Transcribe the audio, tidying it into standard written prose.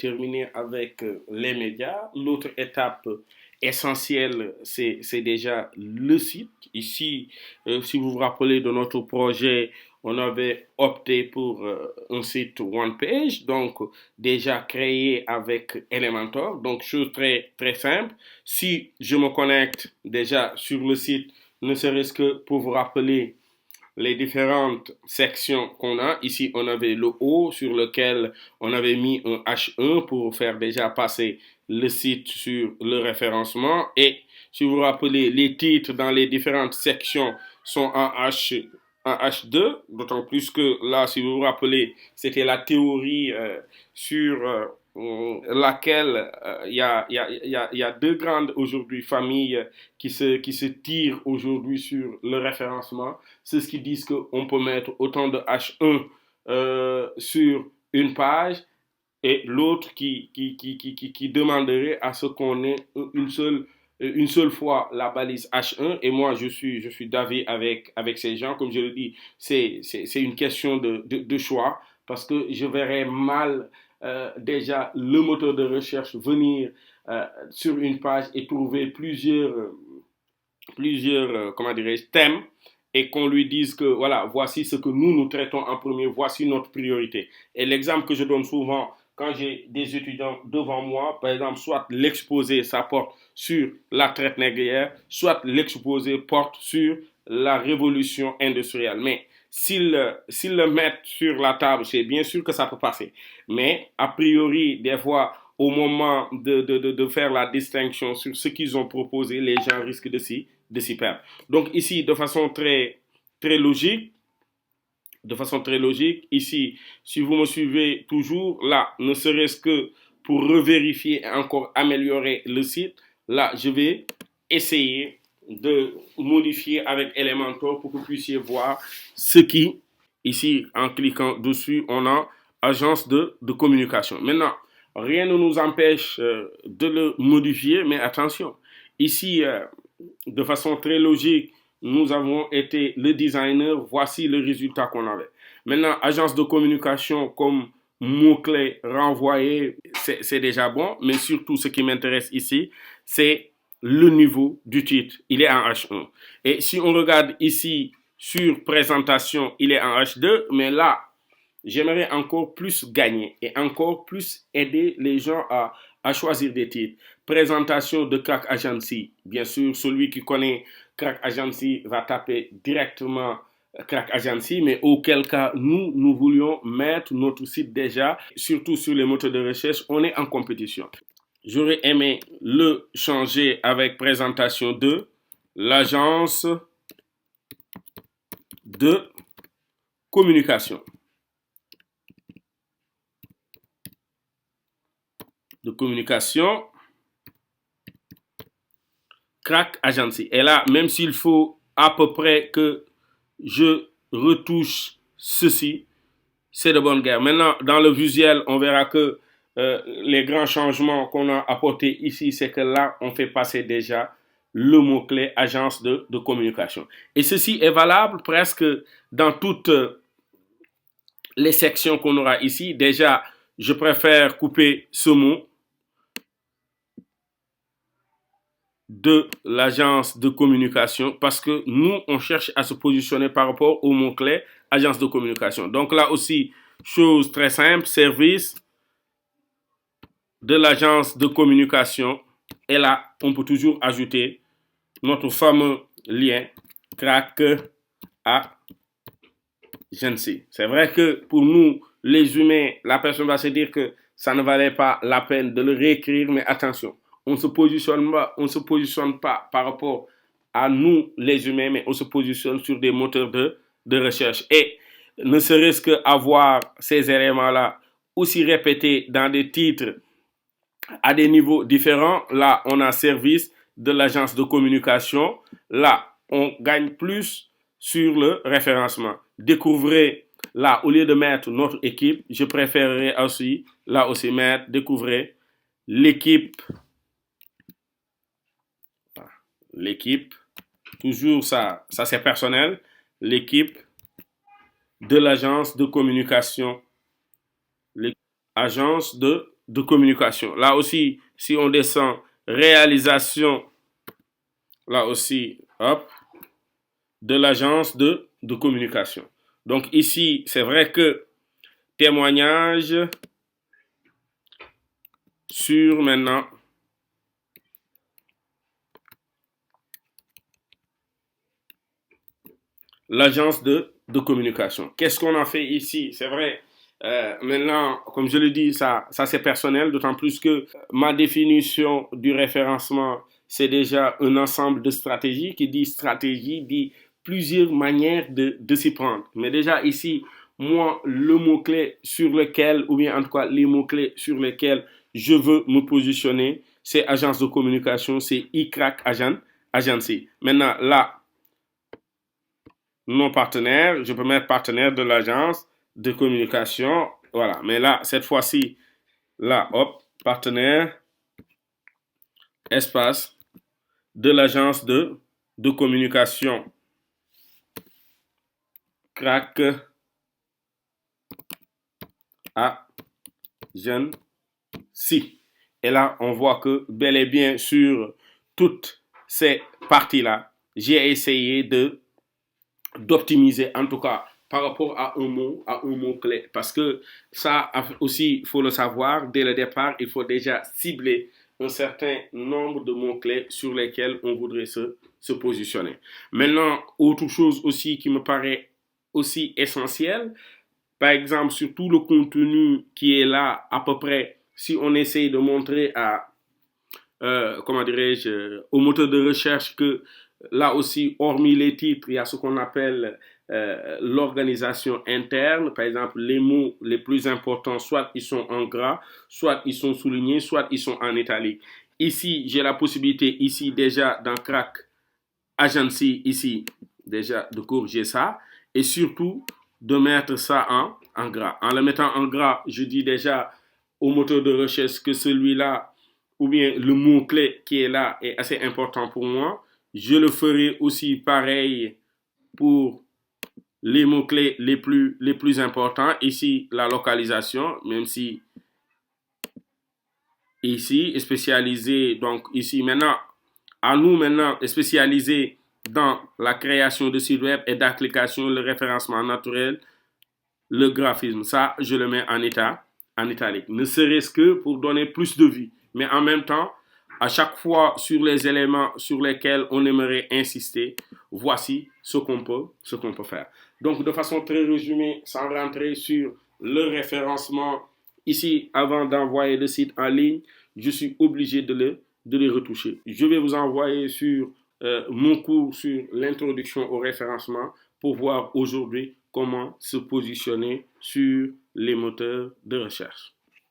terminé avec les médias. L'autre étape essentielle, c'est déjà le site. Ici, si vous vous rappelez de notre projet, on avait opté pour un site one page, donc déjà créé avec Elementor. Donc, chose très simple. Si je me connecte déjà sur le site, ne serait-ce que pour vous rappeler les différentes sections qu'on a. Ici, on avait le haut sur lequel on avait mis un H1 pour faire déjà passer le site sur le référencement. Et si vous vous rappelez, les titres dans les différentes sections sont en H2, d'autant plus que là, si vous vous rappelez, c'était la théorie sur laquelle il y a deux grandes aujourd'hui familles qui se tirent aujourd'hui sur le référencement. C'est ce qui disent qu'on peut mettre autant de H1 sur une page et l'autre qui demanderait à ce qu'on ait une seule fois la balise H1. Et moi, je suis d'avis avec ces gens. Comme je le dis, c'est une question de choix parce que je verrais mal déjà le moteur de recherche venir sur une page et trouver plusieurs comment dirais-je, thèmes et qu'on lui dise que voilà, voici ce que nous traitons en premier, voici notre priorité. Et l'exemple que je donne souvent quand j'ai des étudiants devant moi, par exemple, soit l'exposé, ça porte sur la traite négrière, soit l'exposé porte sur la révolution industrielle. Mais s'ils le mettent sur la table, c'est bien sûr que ça peut passer. Mais a priori, des fois, au moment de faire la distinction sur ce qu'ils ont proposé, les gens risquent de s'y perdre. Donc ici, de façon très logique, ici, si vous me suivez toujours, là, ne serait-ce que pour revérifier et encore améliorer le site, là, je vais essayer de modifier avec Elementor pour que vous puissiez voir ce qui, ici, en cliquant dessus, on a agence de communication. Maintenant, rien ne nous empêche de le modifier, mais attention, ici, de façon très logique, nous avons été le designer, voici le résultat qu'on avait. Maintenant, agence de communication comme mot-clé renvoyé, c'est déjà bon, mais surtout ce qui m'intéresse ici, c'est le niveau du titre. Il est en H1. Et si on regarde ici sur présentation, il est en H2, mais là, j'aimerais encore plus gagner et encore plus aider les gens à choisir des titres. Présentation de Crack Agency. Bien sûr, celui qui connaît Crack Agency va taper directement Crack Agency, mais auquel cas nous voulions mettre notre site déjà, surtout sur les moteurs de recherche, on est en compétition. J'aurais aimé le changer avec présentation de l'agence de communication. De communication, Crack Agency. Et là, même s'il faut à peu près que je retouche ceci, c'est de bonne guerre. Maintenant, dans le visuel, on verra que les grands changements qu'on a apportés ici, c'est que là, on fait passer déjà le mot-clé agence de communication. Et ceci est valable presque dans toutes les sections qu'on aura ici. Déjà, je préfère couper ce mot de l'agence de communication parce que nous, on cherche à se positionner par rapport au mot-clé agence de communication. Donc là aussi, chose très simple, service de l'agence de communication. Et là, on peut toujours ajouter notre fameux lien Crack Agency. C'est vrai que pour nous, les humains, la personne va se dire que ça ne valait pas la peine de le réécrire, mais attention, on ne se positionne pas par rapport à nous, les humains, mais on se positionne sur des moteurs de recherche. Et ne serait-ce qu'avoir ces éléments-là aussi répétés dans des titres à des niveaux différents, là, on a service de l'agence de communication. Là, on gagne plus sur le référencement. Découvrez, là, au lieu de mettre notre équipe, je préférerais aussi, là aussi, mettre, découvrez l'équipe. L'équipe, toujours ça c'est personnel, l'équipe de l'agence de communication, l'agence de de communication. Là aussi, si on descend, réalisation, là aussi, hop, de l'agence de communication. Donc ici, c'est vrai que témoignage sur maintenant l'agence de communication. Qu'est-ce qu'on a fait ici? C'est vrai, maintenant, comme je le dis, ça c'est personnel, d'autant plus que ma définition du référencement, c'est déjà un ensemble de stratégies. Qui dit stratégie dit plusieurs manières de s'y prendre. Mais déjà ici, moi, le mot-clé sur lequel, ou bien en tout cas les mots-clés sur lesquels je veux me positionner, c'est agence de communication, c'est iCrack Agency. Maintenant, là, non partenaire, je peux mettre partenaire de l'agence de communication. Voilà, mais là, cette fois-ci, là, hop, partenaire, espace, de l'agence de communication. Crack Agency. Et là, on voit que bel et bien sur toutes ces parties-là, j'ai essayé d'optimiser, en tout cas par rapport à un mot clé. Parce que ça aussi, il faut le savoir, dès le départ, il faut déjà cibler un certain nombre de mots-clés sur lesquels on voudrait se positionner. Maintenant, autre chose aussi qui me paraît aussi essentielle, par exemple, sur tout le contenu qui est là, à peu près, si on essaye de montrer comment dirais-je, au moteur de recherche que là aussi, hormis les titres, il y a ce qu'on appelle l'organisation interne. Par exemple, les mots les plus importants, soit ils sont en gras, soit ils sont soulignés, soit ils sont en italique. Ici, j'ai la possibilité, ici déjà dans Crack Agency, ici déjà de corriger ça et surtout de mettre ça en gras. En le mettant en gras, je dis déjà au moteur de recherche que celui-là ou bien le mot-clé qui est là est assez important pour moi. Je le ferai aussi pareil pour les mots-clés les plus importants. Ici, la localisation, même si ici, spécialisé, donc ici maintenant, à nous maintenant, spécialisé dans la création de sites web et d'applications, le référencement naturel, le graphisme. Ça, je le mets en italique. Ne serait-ce que pour donner plus de vie. Mais en même temps, à chaque fois sur les éléments sur lesquels on aimerait insister, voici ce qu'on peut faire. Donc, de façon très résumée, sans rentrer sur le référencement, ici, avant d'envoyer le site en ligne, je suis obligé de les retoucher. Je vais vous envoyer sur mon cours sur l'introduction au référencement pour voir aujourd'hui comment se positionner sur les moteurs de recherche.